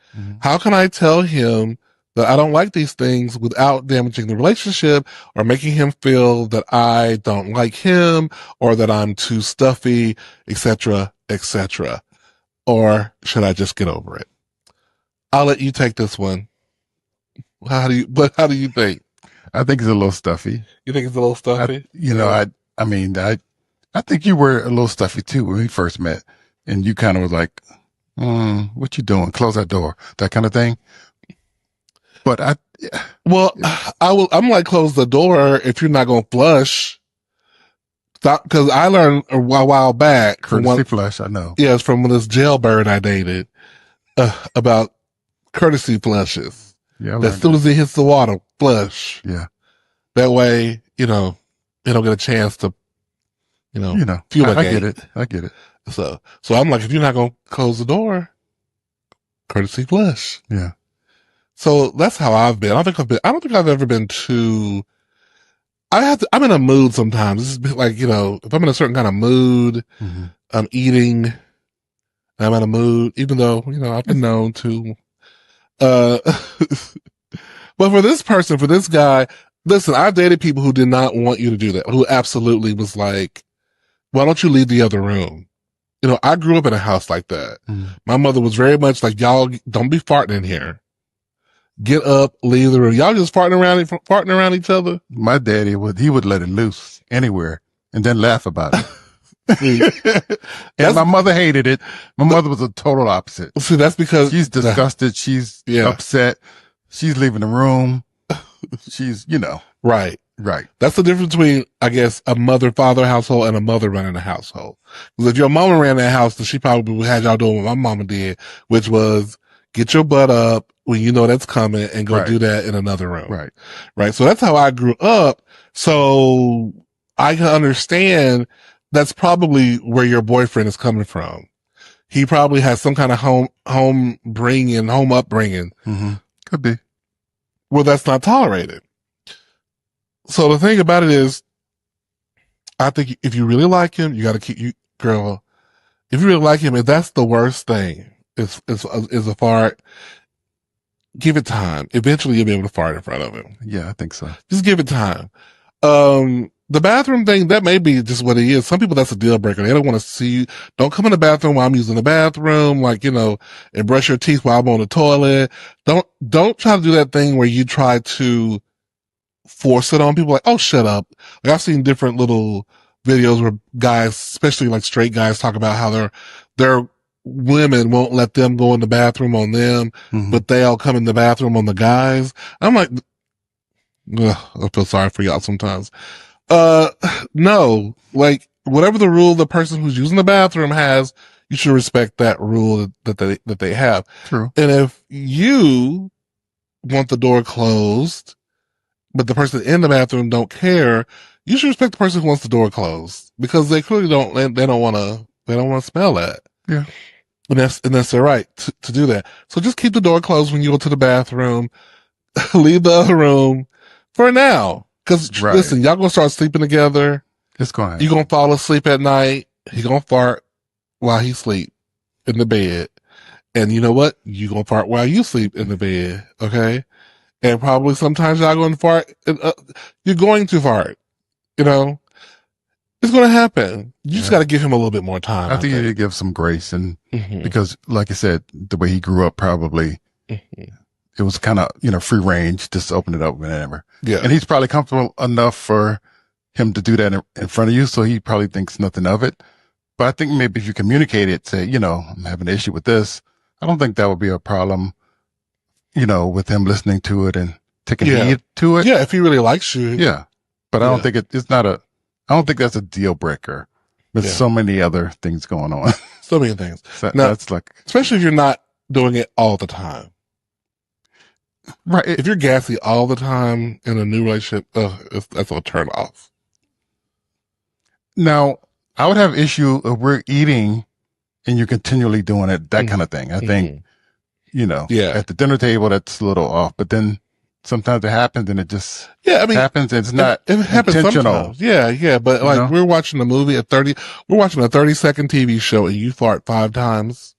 How can I tell him that I don't like these things without damaging the relationship or making him feel that I don't like him or that I'm too stuffy, etc., etc.? Or should I just get over it? I'll let you take this one. How do you think? I think it's a little stuffy. You think it's a little stuffy? I think you were a little stuffy too when we first met, and you kind of was like, what you doing? Close that door, that kind of thing. But I'm like, close the door if you're not going to flush. Because I learned a while back. Courtesy flush, I know. Yeah, it's from this jailbird I dated, about courtesy flushes. Yeah. As soon as it hits the water, flush. Yeah. That way, they don't get a chance to, fumigate. I get it. So I'm like, if you're not going to close the door, courtesy flush. Yeah. So that's how I've been. I don't think I've ever been too, I'm in a mood sometimes. It's like, if I'm in a certain kind of mood, I'm eating, and I'm in a mood, even though, I've been known to, but for this guy, listen, I've dated people who did not want you to do that, who absolutely was like, why don't you leave the other room? I grew up in a house like that. My mother was very much like, y'all don't be farting in here. Get up, leave the room. Y'all just farting around each other. My daddy would let it loose anywhere and then laugh about it. And my mother hated it. My mother was a total opposite. See, that's because she's disgusted. She's upset. She's leaving the room. She's, Right. That's the difference between, I guess, a mother-father household and a mother running a household. Because if your mama ran that house, then she probably had y'all doing what my mama did, which was get your butt up, when you know that's coming and go Right. do that in another room. Right. Right. So that's how I grew up. So I can understand that's probably where your boyfriend is coming from. He probably has some kind of home upbringing. Mm-hmm. Could be. Well, that's not tolerated. So the thing about it is, I think if you really like him, you got to girl. If you really like him, if that's the worst thing, is a fart. Give it time. Eventually, you'll be able to fart in front of him. Yeah, I think so. Just give it time. The bathroom thing, that may be just what it is. Some people, that's a deal breaker. They don't want to see you. Don't come in the bathroom while I'm using the bathroom, and brush your teeth while I'm on the toilet. Don't try to do that thing where you try to force it on people like, oh, shut up. Like, I've seen different little videos where guys, especially like straight guys, talk about how their women won't let them go in the bathroom on them, but they'll come in the bathroom on the guys. I'm like, I feel sorry for y'all sometimes. No, like whatever the rule the person who's using the bathroom has, you should respect that rule that they have. True. And if you want the door closed, but the person in the bathroom don't care, you should respect the person who wants the door closed because they clearly they don't want to smell that. Yeah. And that's their right to do that. So just keep the door closed when you go to the bathroom, leave the other room for now. Cause listen, y'all gonna start sleeping together. It's going. You gonna fall asleep at night. He gonna fart while he sleep in the bed. And you know what? You gonna fart while you sleep in the bed. Okay. And probably sometimes y'all going to fart. You're going to fart. You know, it's going to happen. You just got to give him a little bit more time. I think you need to give some grace, and because, like I said, the way he grew up, probably it was kind of free range, just open it up whenever. Yeah, and he's probably comfortable enough for him to do that in front of you, so he probably thinks nothing of it. But I think maybe if you communicate it, say, I'm having an issue with this, I don't think that would be a problem. With him listening to it and taking heed to it. Yeah, if he really likes you. Yeah. But I don't think I don't think that's a deal breaker. There's so many other things going on. So many things. Now, that's like, especially if you're not doing it all the time. Right. If you're gassy all the time in a new relationship, that's a turn off. Now, I would have issue if we're eating and you're continually doing it, that kind of thing. I think, at the dinner table, that's a little off, but then sometimes it happens and it just happens. And it's not it happens intentional. Sometimes. Yeah. But we're watching a movie we're watching a 30-second TV show and you fart 5 times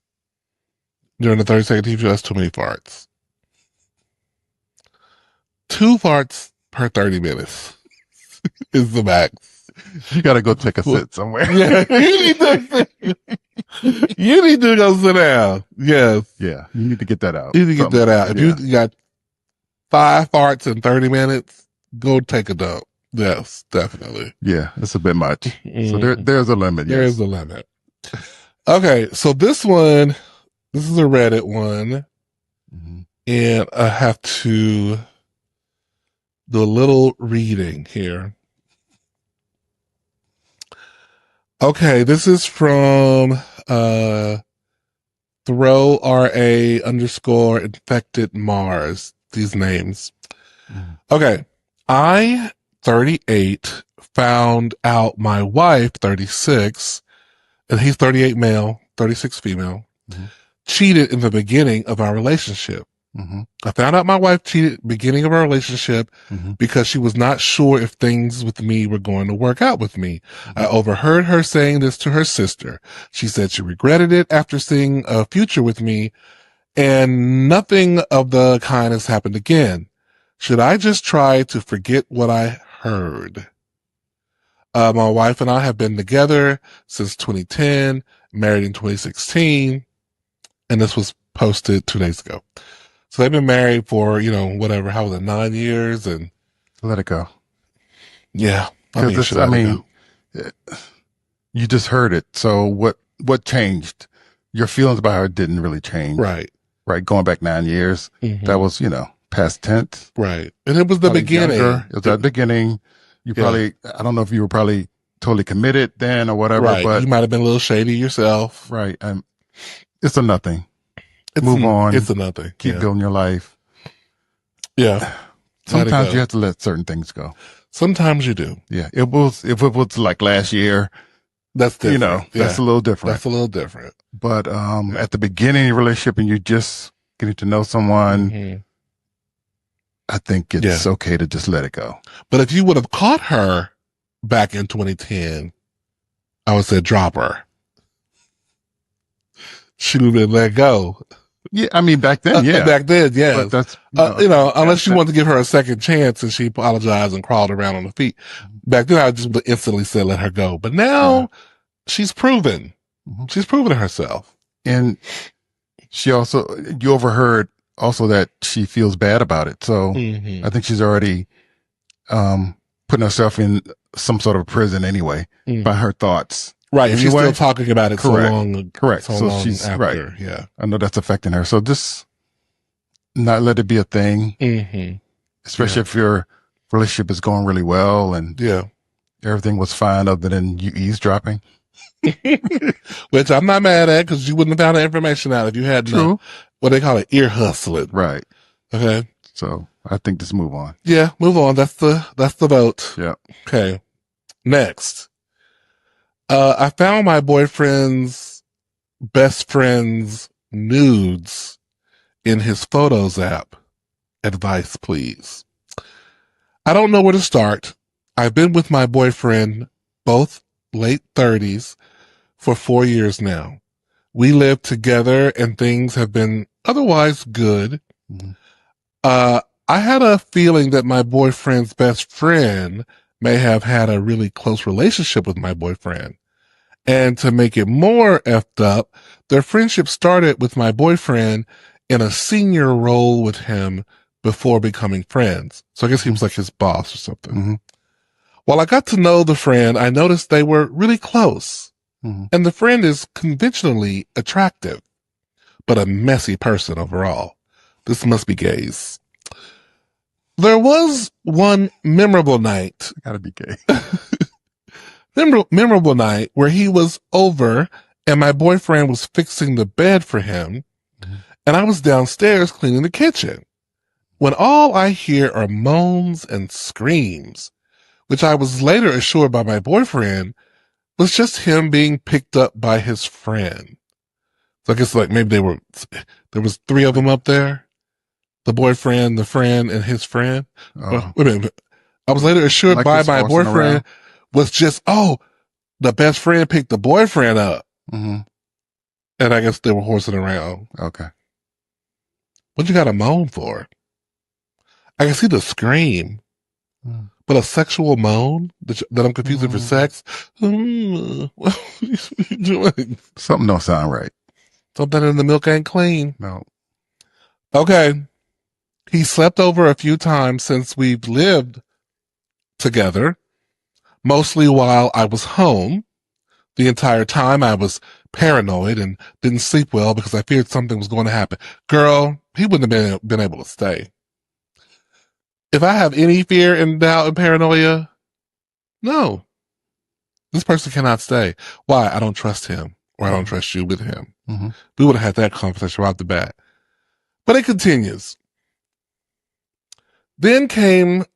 during the 30-second TV show. That's too many farts. 2 farts per 30 minutes is the max. You got to go take a sit somewhere. Yeah, you need to go sit down. Yes. Yeah, you need to get that out. You need to get that out. If you got 5 farts in 30 minutes, go take a dump. Yes, definitely. Yeah, it's a bit much. So there's a limit. There is a limit. Okay, so this is a Reddit one. And I have to do a little reading here. Okay, this is from throw RA_infected Mars. These names. Okay. I, 38, found out my wife, 36, and he's 38 male, 36 female, cheated in the beginning of our relationship. I found out my wife cheated beginning of our relationship because she was not sure if things with me were going to work out with me. I overheard her saying this to her sister. She said she regretted it after seeing a future with me, and nothing of the kind has happened again. Should I just try to forget what I heard? My wife and I have been together since 2010, married in 2016, and this was posted 2 days ago. So they've been married for, whatever, how was it, 9 years, and let it go. Yeah. You just heard it. So what changed? Your feelings about her didn't really change. Right. Going back 9 years. That was, past tense. Right. And it was the beginning. It was the beginning. You probably, I don't know if you were probably totally committed then or whatever, right. But you might have been a little shady yourself. Right. It's a nothing. move on. It's another. Keep building your life. Yeah. Sometimes you have to let certain things go. Sometimes you do. Yeah. If it was like last year, that's different. That's a little different. That's a little different. But at the beginning of your relationship and you're just getting to know someone, I think it's okay to just let it go. But if you would have caught her back in 2010, I would say drop her. She would have been let go. Yeah, I mean, back then, yeah. Back then, yeah. But that's, unless you want to give her a second chance and she apologized and crawled around on her feet. Back then, I just instantly said, let her go. But now she's proven. She's proven herself. And you overheard also that she feels bad about it. So I think she's already putting herself in some sort of prison anyway by her thoughts. Right. Anyway, she's still talking about it correct. so long. Correct. So long she's after, right. Yeah. I know that's affecting her. So just not let it be a thing. Especially if your relationship is going really well and everything was fine other than you eavesdropping. Which I'm not mad at because you wouldn't have found the information out if you had what they call it, ear hustling. Right. Okay. So I think just move on. Yeah, move on. That's the vote. Yeah. Okay. Next. I found my boyfriend's best friend's nudes in his Photos app. Advice, please. I don't know where to start. I've been with my boyfriend, both late 30s, for 4 years now. We live together and things have been otherwise good. I had a feeling that my boyfriend's best friend may have had a really close relationship with my boyfriend. And to make it more effed up, their friendship started with my boyfriend in a senior role with him before becoming friends. So I guess he was like his boss or something. While I got to know the friend, I noticed they were really close. And the friend is conventionally attractive, but a messy person overall. This must be gays. There was one memorable night. Gotta be gay. Memorable night where he was over and my boyfriend was fixing the bed for him. And I was downstairs cleaning the kitchen when all I hear are moans and screams, which I was later assured by my boyfriend was just him being picked up by his friend. So I guess like maybe there was 3 of them up there. The boyfriend, the friend, and his friend. Wait a minute. I was later assured like by my boyfriend was just, the best friend picked the boyfriend up. And I guess they were horsing around. Okay. What you got to moan for? I can see the scream, but a sexual moan that I'm confusing for sex. What are you doing? Something don't sound right. Something in the milk ain't clean. No. Okay. He slept over a few times since we've lived together, mostly while I was home. The entire time I was paranoid and didn't sleep well because I feared something was going to happen. Girl, he wouldn't have been able to stay. If I have any fear and doubt and paranoia, no. This person cannot stay. Why? I don't trust him, or I don't trust you with him. We would have had that conversation right off the bat. But it continues. Then came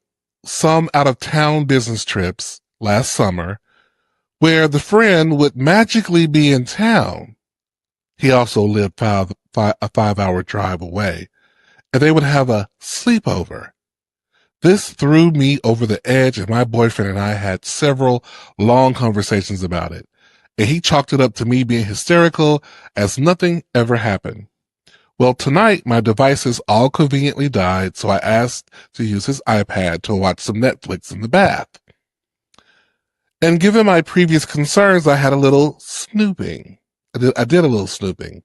some out-of-town business trips last summer where the friend would magically be in town. He also lived a 5-hour drive away, and they would have a sleepover. This threw me over the edge, and my boyfriend and I had several long conversations about it, and he chalked it up to me being hysterical as nothing ever happened. Well, tonight, my devices all conveniently died, so I asked to use his iPad to watch some Netflix in the bath. And given my previous concerns, I had a little snooping. I did a little snooping.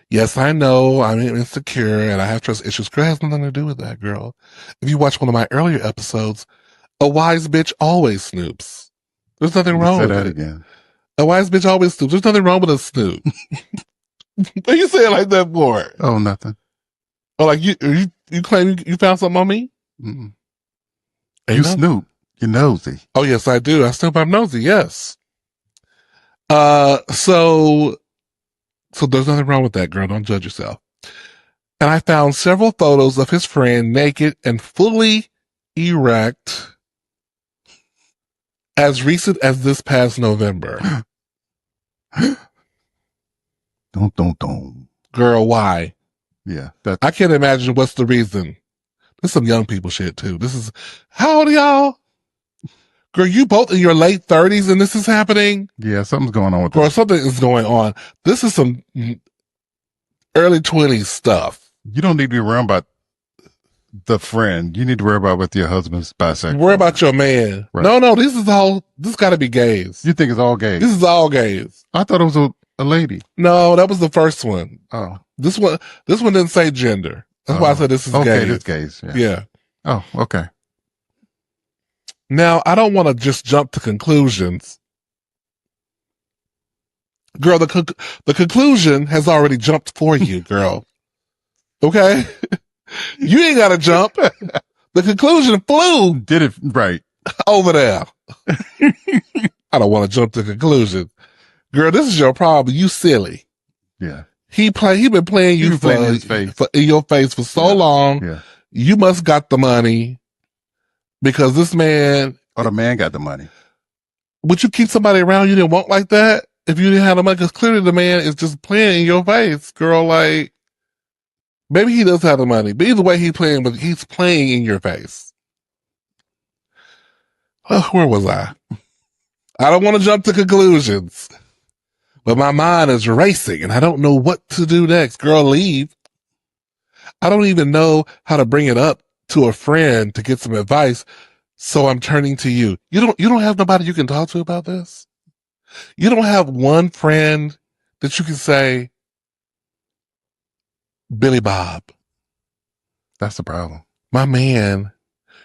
Yes, I know I'm insecure and I have trust issues. Girl, it has nothing to do with that, girl. If you watch one of my earlier episodes, a wise bitch always snoops. There's nothing wrong with it. Again. A wise bitch always snoops. There's nothing wrong with a snoop. What are you saying like that for? Oh, nothing. Oh, like you claim you found something on me? You snoop. You're nosy. Oh, yes, I do. I snoop. I'm nosy. Yes. So there's nothing wrong with that, girl. Don't judge yourself. And I found several photos of his friend naked and fully erect as recent as this past November. Don't. Girl, why? Yeah. I can't imagine what's the reason. This is some young people shit too. How old are y'all? Girl, you both in your late 30s and this is happening? Yeah, something's going on with Girl, this. something is going on. This is some early 20s stuff. You don't need to be worrying about the friend. You need to worry about with your husband's bisexual. Worry about your man. Right. No, this gotta be gays. You think it's all gays? This is all gays. I thought it was a lady. No, that was the first one. Oh. This one didn't say gender. That's why I said this is gays. Okay, this gays. Yeah. Oh, okay. Now, I don't want to just jump to conclusions. Girl, the conclusion has already jumped for you, girl. Okay? You ain't got to jump. The conclusion flew. Did it right. Over there. I don't want to jump to conclusion. Girl, this is your problem. You silly. Yeah. He been playing you in your face for so long. Yeah. You must got the money because this man. Or the man got the money. Would you keep somebody around you didn't want like that if you didn't have the money? Because clearly the man is just playing in your face, girl. Like, maybe he does have the money, but either way he's playing in your face. Oh, where was I? I don't want to jump to conclusions, but my mind is racing and I don't know what to do next. Girl, leave. I don't even know how to bring it up to a friend to get some advice. So I'm turning to you. You don't have nobody you can talk to about this? You don't have one friend that you can say, Billy Bob. That's the problem. My man,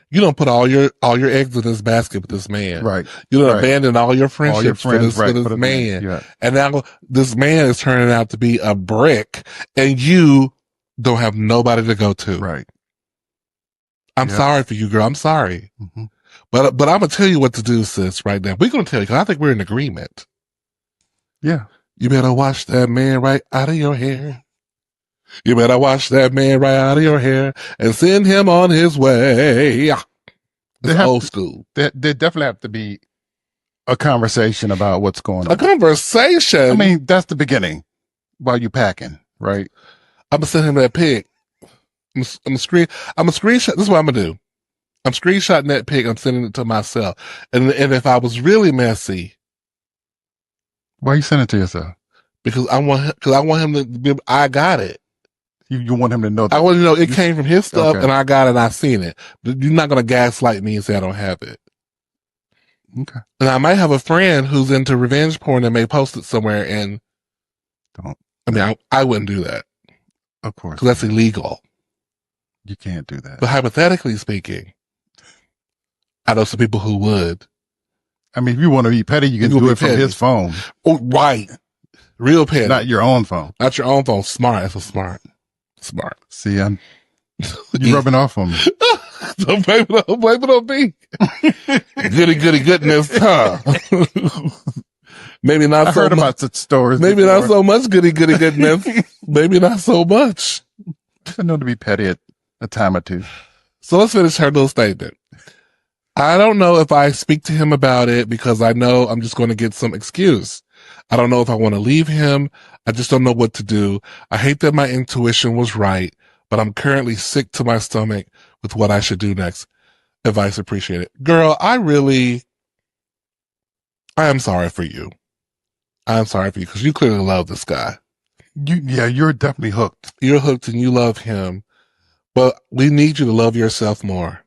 you don't put all your eggs in this basket with this man. Right. You don't abandon all your friendships for this man. Yeah. And now this man is turning out to be a brick and you don't have nobody to go to. Right. I'm sorry for you, girl. I'm sorry. Mm-hmm. But I'm going to tell you what to do, sis, right now. We're going to tell you, because I think we're in agreement. Yeah. You better wash that man right out of your hair. You better wash that man right out of your hair and send him on his way. It's old school. There definitely have to be a conversation about what's going on. A conversation? I mean, that's the beginning while you packing, right? I'm going to send him that pic. I'm a screenshot. This is what I'm going to do. I'm screenshotting that pic. I'm sending it to myself. And if I was really messy. Why you sending it to yourself? Because I want him to be, I got it. You want him to know that. I want to know it came from his stuff and I got it and I seen it. You're not going to gaslight me and say I don't have it. Okay. And I might have a friend who's into revenge porn and may post it somewhere and don't. I mean, I wouldn't do that. Of course. Because that's illegal. You can't do that. But hypothetically speaking, I know some people who would. I mean, if you want to be petty, you can do it from his phone. Oh, right. Real petty. Not your own phone. Not your own phone. Smart. That's a smart. See, you're rubbing off on me. Don't blame it on me. Goody goodness, huh? Maybe not I so heard much. About such stories. Maybe before. not so much goody goodness. Maybe not so much. I know to be petty at a time or two. So let's finish her little statement. I don't know if I speak to him about it because I know I'm just going to get some excuse. I don't know if I want to leave him. I just don't know what to do. I hate that my intuition was right, but I'm currently sick to my stomach with what I should do next. Advice appreciated. Girl, I am sorry for you. I'm sorry for you because you clearly love this guy. You're definitely hooked. You're hooked and you love him, but we need you to love yourself more.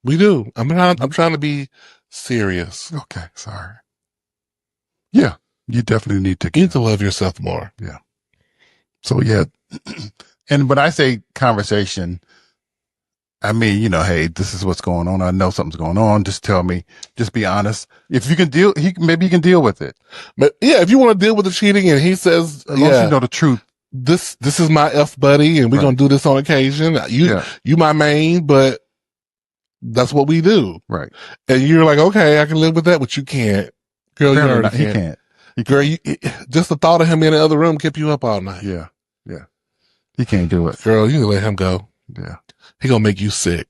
We do. I'm trying to be serious. Okay, sorry. Yeah, you definitely need to. You need to love yourself more. Yeah. So yeah, and when I say conversation, I mean, hey, this is what's going on. I know something's going on. Just tell me. Just be honest. If you can maybe you can deal with it. But yeah, if you want to deal with the cheating, and he says, as long as you know the truth. This is my F buddy, and we're gonna do this on occasion. You my main, but that's what we do. Right. And you're like, okay, I can live with that, but you can't. Girl, you already can't. He can't. Girl, just the thought of him in the other room kept you up all night. Yeah. Yeah. He can't do it. Girl, you can let him go. Yeah. He gonna make you sick.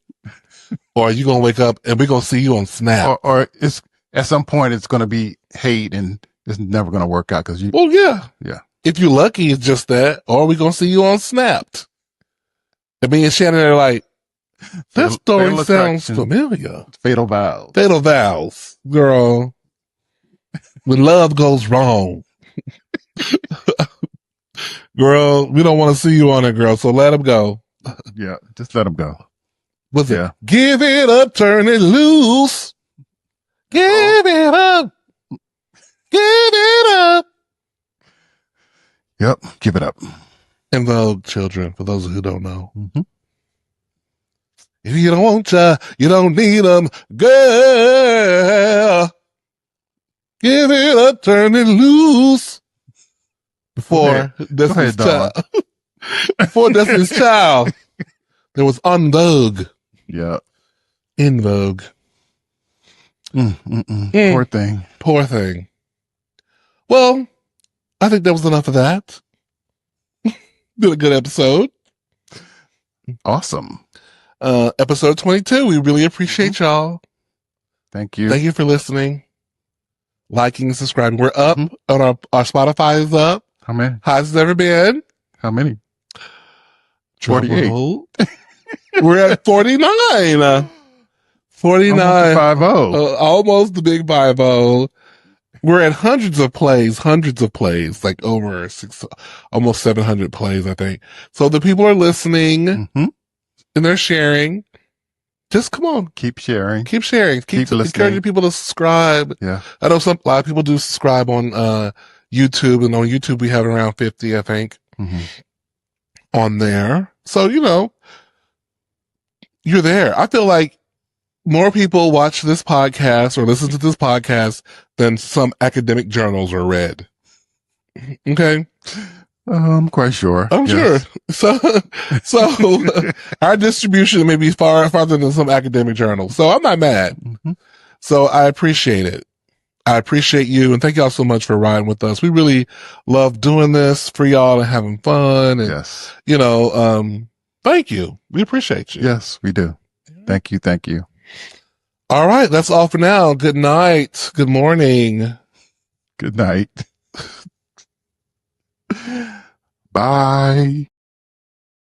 Or you gonna wake up and we gonna see you on Snap. Or it's at some point it's gonna be hate and it's never gonna work out because you. Well, yeah. Yeah. If you're lucky, it's just that. Or we gonna see you on Snapped. And me and Shannon are like, that story sounds familiar. Fatal vows. Fatal vows. Girl. When love goes wrong. Girl, we don't want to see you on it, girl. So let him go. Yeah, just let him go. What's it? Give it up, turn it loose. Give it up. Give it up. Yep, give it up. In Vogue, children, for those who don't know. Mm-hmm. If you don't want ya, you don't need them. Girl, give it up, turn it loose. Before Destiny's Child. Before Destiny's Child, there was En Vogue. Yeah. In Vogue. Poor thing. Poor thing. Well, I think that was enough of that. Been a good episode. Awesome. Episode 22. We really appreciate y'all. Thank you. Thank you for listening, liking, subscribing. We're up on our Spotify is up. How many? Highest it's ever been. How many? 48. We're at 49. 49. Almost the big 5-0. We're at hundreds of plays, like over almost 700 plays, I think. So the people are listening and they're sharing. Just come on. Keep sharing. Keep sharing. Keep encouraging people to subscribe. Yeah. I know a lot of people do subscribe on YouTube, and on YouTube we have around 50, I think, on there. So, you're there. I feel like more people watch this podcast or listen to this podcast than some academic journals are read. Okay. I'm quite sure. I'm sure. So our distribution may be farther than some academic journals. So I'm not mad. So I appreciate it. I appreciate you. And thank y'all so much for riding with us. We really love doing this for y'all and having fun. And, thank you. We appreciate you. Yes, we do. Thank you. Thank you. All right. That's all for now. Good night. Good morning. Good night. Bye.